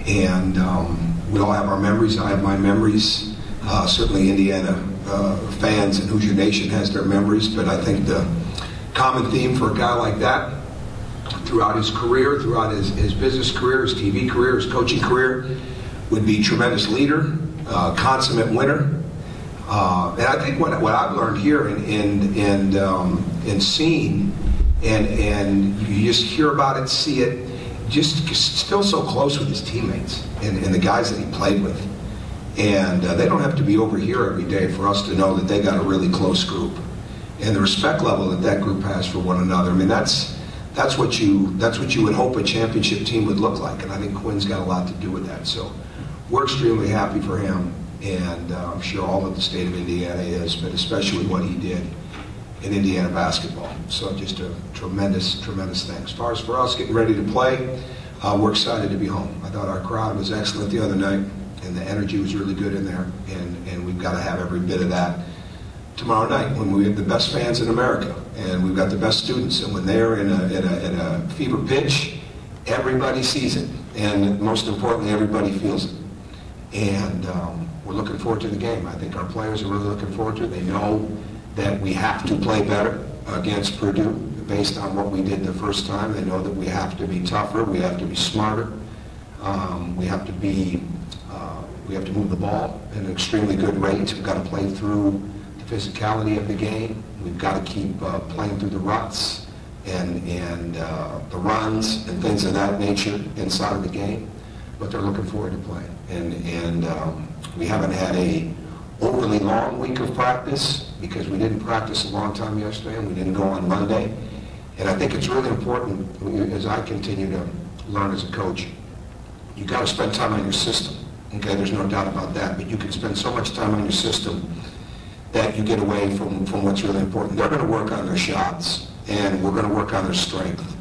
And we all have our memories. I have my memories. Certainly Indiana fans and Hoosier Nation has their memories, but I think the common theme for a guy like that throughout his career, throughout his business career, his TV career, his coaching career, would be tremendous leader, consummate winner. And I think what I've learned here and seen, and you just hear about it, see it, just still so close with his teammates and the guys that he played with. And they don't have to be over here every day for us to know that they got a really close group. And the respect level that group has for one another, I mean, that's what you would hope a championship team would look like. And I think Quinn's got a lot to do with that. So we're extremely happy for him. And I'm sure all of the state of Indiana is, but especially what he did in Indiana basketball. So just a tremendous, tremendous thing. As far as for us getting ready to play, we're excited to be home. I thought our crowd was excellent the other night, and the energy was really good in there, and we've got to have every bit of that tomorrow night when we have the best fans in America, and we've got the best students, and when they're in a fever pitch, everybody sees it, and most importantly, everybody feels it. And we're looking forward to the game. I think our players are really looking forward to it. They know that we have to play better against Purdue based on what we did the first time. They know that we have to be tougher, we have to be smarter, we have to move the ball at an extremely good rate. We've got to play through the physicality of the game. We've got to keep playing through the ruts and the runs and things of that nature inside of the game. But they're looking forward to playing. And we haven't had a overly long week of practice because we didn't practice a long time yesterday and we didn't go on Monday. And I think it's really important, as I continue to learn as a coach, you got to spend time on your system. Okay, there's no doubt about that, but you can spend so much time on your system that you get away from what's really important. They're going to work on their shots, and we're going to work on their strength.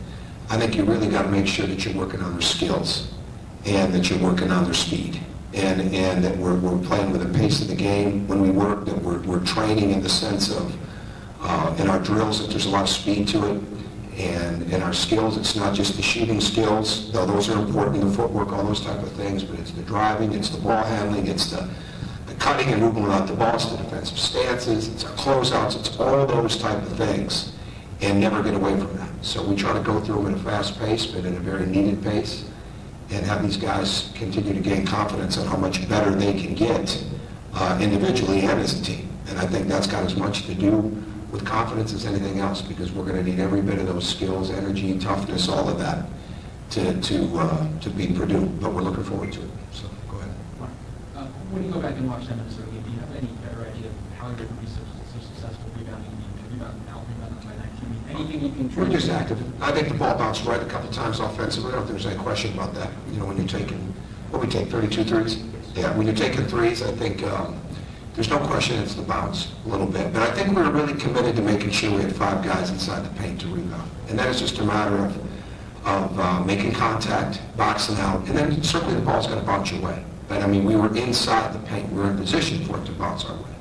I think you really got to make sure that you're working on their skills and that you're working on their speed, and that we're playing with the pace of the game when we work, that we're training in the sense of, in our drills, that there's a lot of speed to it. And in our skills, it's not just the shooting skills, though those are important, the footwork, all those type of things, but it's the driving, it's the ball handling, it's the cutting and moving without the ball, it's the defensive stances, it's our closeouts, it's all those type of things, and never get away from that. So we try to go through them at a fast pace, but at a very needed pace, and have these guys continue to gain confidence on how much better they can get individually and as a team. And I think that's got as much to do with confidence as anything else, because we're going to need every bit of those skills, energy, toughness, all of that to beat Purdue. But we're looking forward to it. So go ahead. When you go back and watch that Minnesota game, do you have any better idea of how you're going to be so successful rebounding? Rebounding out, rebounding by 19? Anything you can? We're just active. I think the ball bounced right a couple times offensively. I don't think there's any question about that. You know, when you're taking, what we take, 32 threes? Yeah, when you're taking threes, I think there's no question it's the bounce a little bit. But I think we were really committed to making sure we had 5 guys inside the paint to rebound. And that is just a matter of making contact, boxing out, and then certainly the ball's going to bounce your way. But I mean, we were inside the paint. We were in position for it to bounce our way.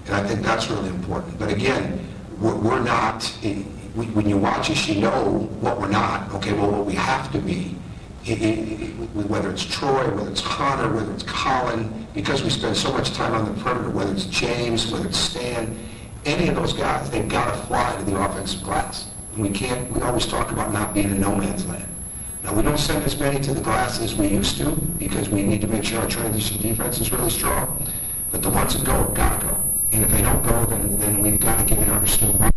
And I think that's really important. But again, we're not, when you watch us, you know what we're not. Okay, well, what we have to be, whether it's Troy, whether it's Connor, whether it's Colin, because we spend so much time on the perimeter, whether it's James, whether it's Stan, any of those guys, they've got to fly to the offensive glass. And we always talk about not being in no man's land. Now, we don't send as many to the glass as we used to because we need to make sure our transition defense is really strong. But the ones that go have got to go. And if they don't go, then we've got to get it understood why.